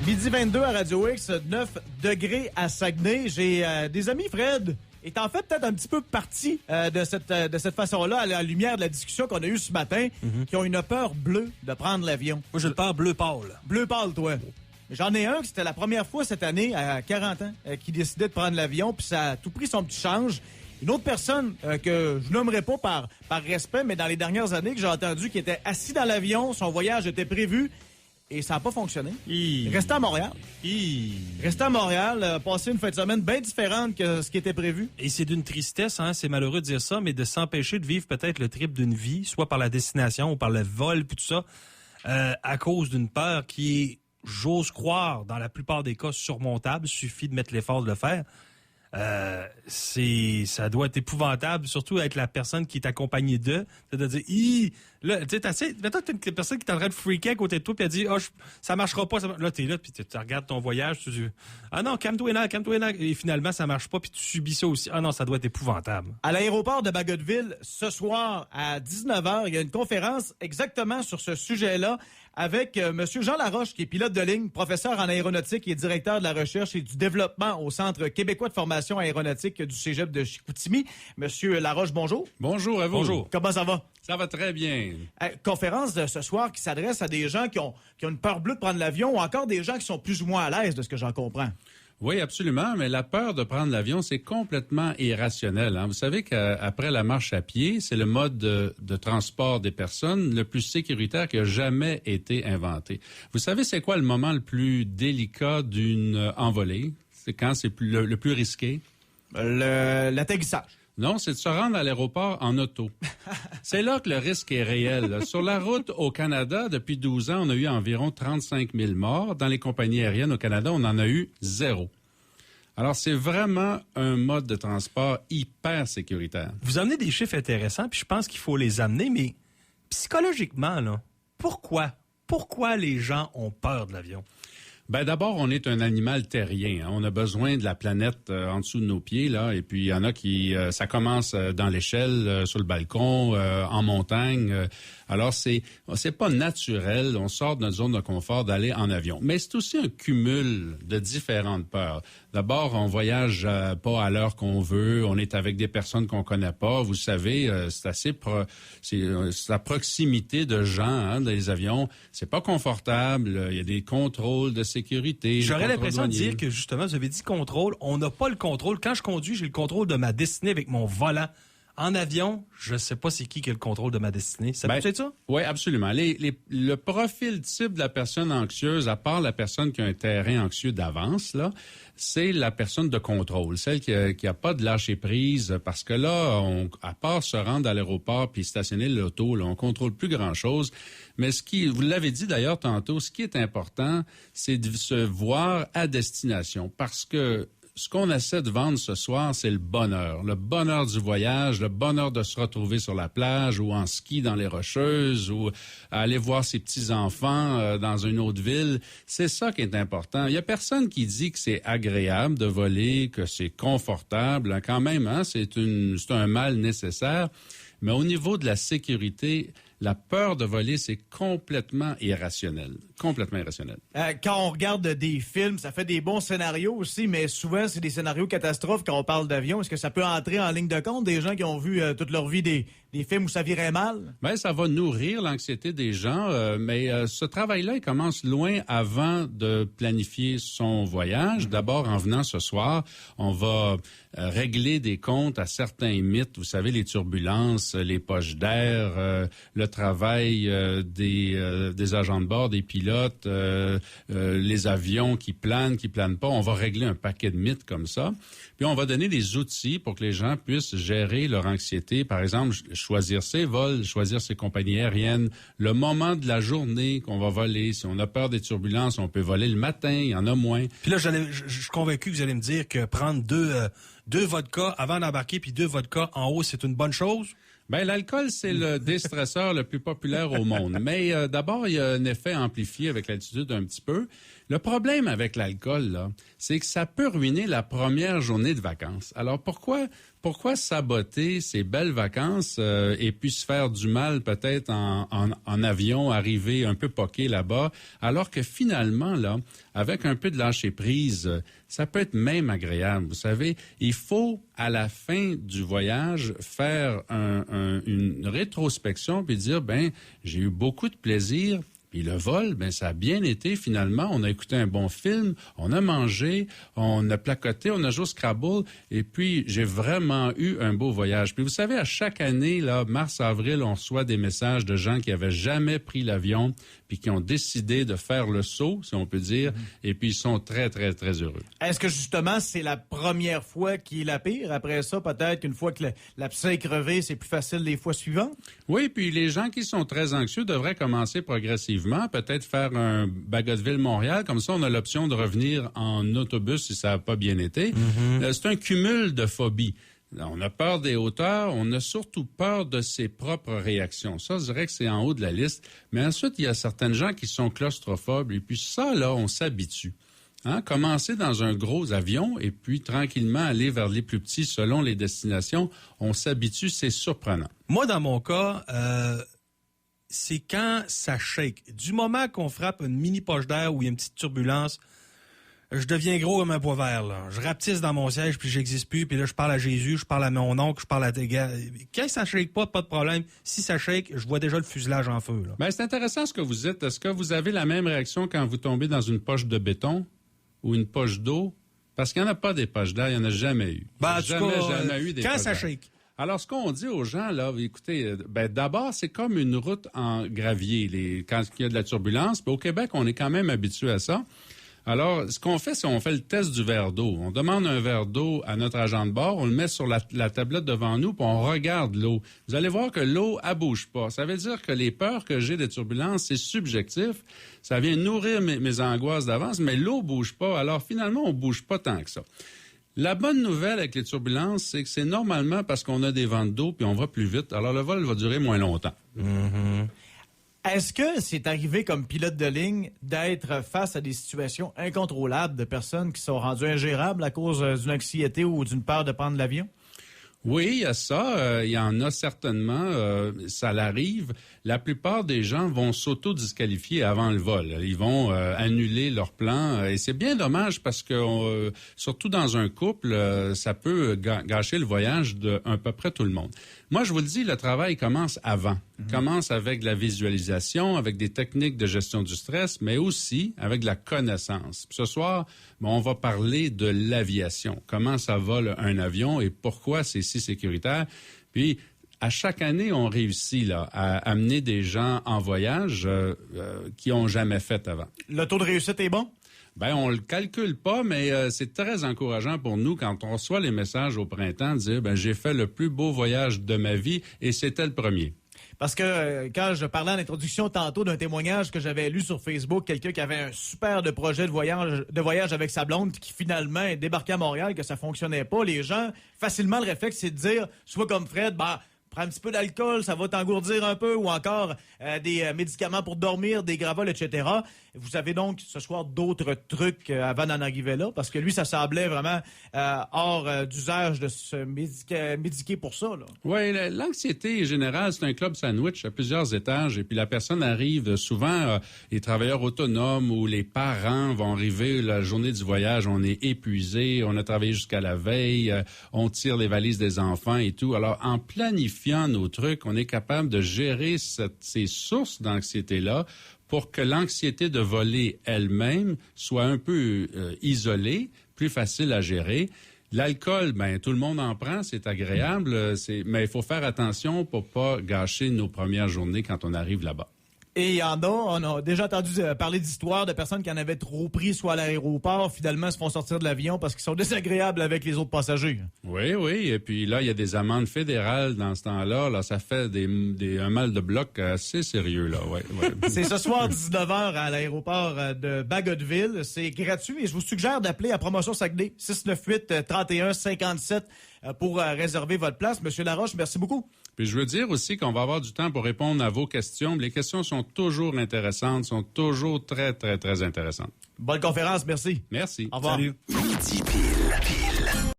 Midi 22 à Radio X, 9 degrés à Saguenay. J'ai des amis, Fred, est en fait peut-être un petit peu parti de cette façon-là, à la lumière de la discussion qu'on a eue ce matin, qui ont une peur bleue de prendre l'avion. Moi, j'ai le peur bleu pâle. Bleu pâle, toi. J'en ai un que c'était la première fois cette année, à 40 ans, qui décidait de prendre l'avion, puis ça a tout pris son petit change. Une autre personne que je nommerai pas par respect, mais dans les dernières années que j'ai entendu, qui était assis dans l'avion, son voyage était prévu, et ça n'a pas fonctionné. Resté à Montréal. Resté à Montréal, passer une fin de semaine bien différente que ce qui était prévu. Et c'est d'une tristesse, hein, c'est malheureux de dire ça, mais de s'empêcher de vivre peut-être le trip d'une vie, soit par la destination ou par le vol, puis tout ça, à cause d'une peur qui est, j'ose croire, dans la plupart des cas, surmontable. Suffit de mettre l'effort de le faire. Ça doit être épouvantable, surtout être la personne qui est accompagnée d'eux. C'est-à-dire, là, tu sais, mettons que t'as une personne qui est en train de freaker à côté de toi, puis elle dit, ça marchera pas. Là, t'es là, puis tu regardes ton voyage, tu dis, non, calme-toi là, et finalement, ça marche pas, puis tu subis ça aussi. Non, ça doit être épouvantable. À l'aéroport de Bagotville, ce soir, à 19h, il y a une conférence exactement sur ce sujet-là avec M. Jean Laroche, qui est pilote de ligne, professeur en aéronautique et directeur de la recherche et du développement au Centre québécois de formation aéronautique du Cégep de Chicoutimi. Monsieur Laroche, bonjour. Bonjour à vous. Bonjour. Comment ça va? Ça va très bien. Conférence de ce soir qui s'adresse à des gens qui ont une peur bleue de prendre l'avion ou encore des gens qui sont plus ou moins à l'aise, de ce que j'en comprends. Oui, absolument, mais la peur de prendre l'avion, c'est complètement irrationnel. Hein? Vous savez qu'après la marche à pied, c'est le mode de transport des personnes le plus sécuritaire qui a jamais été inventé. Vous savez, c'est quoi le moment le plus délicat d'une envolée? C'est quand c'est le plus risqué? L'atterrissage. Non, c'est de se rendre à l'aéroport en auto. C'est là que le risque est réel. Là. Sur la route au Canada, depuis 12 ans, on a eu environ 35 000 morts. Dans les compagnies aériennes au Canada, on en a eu 0. Alors, c'est vraiment un mode de transport hyper sécuritaire. Vous amenez des chiffres intéressants, puis je pense qu'il faut les amener, mais psychologiquement, là, pourquoi? Pourquoi les gens ont peur de l'avion? Ben d'abord, on est un animal terrien. Hein. On a besoin de la planète en dessous de nos pieds, là. Et puis il y en a qui, ça commence dans l'échelle, sur le balcon, en montagne. Alors c'est pas naturel. On sort de notre zone de confort d'aller en avion. Mais c'est aussi un cumul de différentes peurs. D'abord, on voyage pas à l'heure qu'on veut. On est avec des personnes qu'on connaît pas. Vous savez, c'est assez c'est la proximité de gens hein, dans les avions. C'est pas confortable. Il y a des contrôles de sécurité. J'aurais l'impression de dire que, justement, vous avez dit contrôle. On n'a pas le contrôle. Quand je conduis, j'ai le contrôle de ma destinée avec mon volant. En avion, je ne sais pas c'est qui a le contrôle de ma destinée. Ça peut être ça? Oui, absolument. Le profil type de la personne anxieuse, à part la personne qui a un terrain anxieux d'avance, là, c'est la personne de contrôle, celle qui a pas de lâcher prise, parce que là, à part se rendre à l'aéroport puis stationner l'auto, là, on contrôle plus grand-chose. Mais vous l'avez dit d'ailleurs tantôt, ce qui est important, c'est de se voir à destination, parce que ce qu'on essaie de vendre ce soir, c'est le bonheur du voyage, le bonheur de se retrouver sur la plage ou en ski dans les Rocheuses ou aller voir ses petits-enfants dans une autre ville. C'est ça qui est important. Il y a personne qui dit que c'est agréable de voler, que c'est confortable. Quand même, hein, c'est un mal nécessaire. Mais au niveau de la sécurité, la peur de voler, c'est complètement irrationnel. Complètement irrationnel. Quand on regarde des films, ça fait des bons scénarios aussi, mais souvent, c'est des scénarios catastrophes quand on parle d'avion. Est-ce que ça peut entrer en ligne de compte des gens qui ont vu toute leur vie des films où ça virait mal? Bien, ça va nourrir l'anxiété des gens, mais ce travail-là, il commence loin avant de planifier son voyage. D'abord, en venant ce soir, on va régler des comptes à certains mythes. Vous savez, les turbulences, les poches d'air, le travail des agents de bord, des pilotes, les avions qui planent pas. On va régler un paquet de mythes comme ça. Puis on va donner des outils pour que les gens puissent gérer leur anxiété. Par exemple, choisir ses vols, choisir ses compagnies aériennes, le moment de la journée qu'on va voler. Si on a peur des turbulences, on peut voler le matin, il y en a moins. Puis là, je suis convaincu que vous allez me dire que prendre deux vodkas avant d'embarquer puis 2 vodkas en haut, c'est une bonne chose? Ben l'alcool, c'est le déstresseur le plus populaire au monde. Mais d'abord, il y a un effet amplifié avec l'altitude un petit peu. Le problème avec l'alcool, là, c'est que ça peut ruiner la première journée de vacances. Alors pourquoi pourquoi saboter ces belles vacances et puis se faire du mal peut-être en avion, arriver un peu poqué là-bas, alors que finalement, là, avec un peu de lâcher-prise, ça peut être même agréable. Vous savez, il faut, à la fin du voyage, faire une rétrospection puis dire, j'ai eu beaucoup de plaisir. Puis le vol, ça a bien été finalement. On a écouté un bon film, on a mangé, on a placoté, on a joué au Scrabble. Et puis, j'ai vraiment eu un beau voyage. Puis vous savez, à chaque année, là, mars-avril, on reçoit des messages de gens qui n'avaient jamais pris l'avion puis qui ont décidé de faire le saut, si on peut dire. Et puis, ils sont très, très, très heureux. Est-ce que justement, c'est la première fois qui est la pire? Après ça, peut-être qu'une fois que l'abcès est crevé, c'est plus facile les fois suivantes? Oui, puis les gens qui sont très anxieux devraient commencer progressivement, peut-être faire un Bagotville-Montréal. Comme ça, on a l'option de revenir en autobus si ça n'a pas bien été. C'est un cumul de phobies. On a peur des hauteurs, on a surtout peur de ses propres réactions. Ça, je dirais que c'est en haut de la liste. Mais ensuite, il y a certaines gens qui sont claustrophobes. Et puis ça, là, on s'habitue. Commencer dans un gros avion et puis tranquillement aller vers les plus petits selon les destinations, on s'habitue, c'est surprenant. Moi, dans mon cas, c'est quand ça shake. Du moment qu'on frappe une mini poche d'air ou il y a une petite turbulence, je deviens gros comme un pois vert, là. Je rapetisse dans mon siège, puis j'existe plus, puis là, je parle à Jésus, je parle à mon oncle, je parle à des gars. Quand ça shake pas de problème. Si ça shake, je vois déjà le fuselage en feu, là. C'est intéressant ce que vous dites. Est-ce que vous avez la même réaction quand vous tombez dans une poche de béton ou une poche d'eau? Parce qu'il n'y en a pas des poches d'air, il n'y en a jamais eu. Jamais eu des quand poches ça d'air. shake. Alors, ce qu'on dit aux gens, là, écoutez, d'abord, c'est comme une route en gravier. Quand il y a de la turbulence, au Québec, on est quand même habitué à ça. Alors, ce qu'on fait, c'est qu'on fait le test du verre d'eau. On demande un verre d'eau à notre agent de bord, on le met sur la tablette devant nous, puis on regarde l'eau. Vous allez voir que l'eau, elle bouge pas. Ça veut dire que les peurs que j'ai des turbulences, c'est subjectif. Ça vient nourrir mes angoisses d'avance, mais l'eau bouge pas. Alors, finalement, on bouge pas tant que ça. La bonne nouvelle avec les turbulences, c'est que c'est normalement parce qu'on a des vents d'eau puis on va plus vite. Alors, le vol va durer moins longtemps. Est-ce que c'est arrivé comme pilote de ligne d'être face à des situations incontrôlables de personnes qui sont rendues ingérables à cause d'une anxiété ou d'une peur de prendre l'avion? Oui, il y a ça. Il y en a certainement. Ça l'arrive. La plupart des gens vont s'auto-disqualifier avant le vol. Ils vont annuler leur plan. Et c'est bien dommage parce que, surtout dans un couple, ça peut gâcher le voyage d'à peu près tout le monde. Moi, je vous le dis, le travail commence avant. Il commence avec la visualisation, avec des techniques de gestion du stress, mais aussi avec de la connaissance. Puis ce soir, on va parler de l'aviation. Comment ça vole un avion et pourquoi c'est si sécuritaire. Puis, à chaque année, on réussit là, à amener des gens en voyage qui n'ont jamais fait avant. Le taux de réussite est bon? On le calcule pas, mais c'est très encourageant pour nous quand on reçoit les messages au printemps de dire j'ai fait le plus beau voyage de ma vie et c'était le premier. Parce que quand je parlais en introduction tantôt d'un témoignage que j'avais lu sur Facebook, quelqu'un qui avait un super de projet de voyage avec sa blonde qui finalement est débarqué à Montréal, que ça fonctionnait pas, les gens, facilement le réflexe, c'est de dire, soit comme Fred, prends un petit peu d'alcool, ça va t'engourdir un peu, ou encore des médicaments pour dormir, des gravoles, etc. Vous avez donc ce soir d'autres trucs avant d'en arriver là, parce que lui, ça semblait vraiment hors d'usage de se médiquer pour ça. Là. Oui, l'anxiété générale, c'est un club sandwich à plusieurs étages, et puis la personne arrive souvent, les travailleurs autonomes ou les parents vont arriver la journée du voyage, on est épuisé, on a travaillé jusqu'à la veille, on tire les valises des enfants et tout. Alors, en planifiant nos trucs, on est capable de gérer ces sources d'anxiété-là pour que l'anxiété de voler elle-même soit un peu isolée, plus facile à gérer. L'alcool, tout le monde en prend, c'est agréable, mais il faut faire attention pour pas gâcher nos premières journées quand on arrive là-bas. Et il y en a, on a déjà entendu parler d'histoires de personnes qui en avaient trop pris, soit à l'aéroport, finalement se font sortir de l'avion parce qu'ils sont désagréables avec les autres passagers. Oui, et puis là, il y a des amendes fédérales dans ce temps-là. Là, ça fait un mal de bloc assez sérieux, là, ouais. C'est ce soir, 19h, à l'aéroport de Bagotville. C'est gratuit et je vous suggère d'appeler à Promotion Saguenay, 698-3157 pour réserver votre place. Monsieur Laroche, merci beaucoup. Puis je veux dire aussi qu'on va avoir du temps pour répondre à vos questions. Les questions sont toujours intéressantes, sont toujours très, très, très intéressantes. Bonne conférence, merci. Merci. Au revoir. Salut. Midi Pile.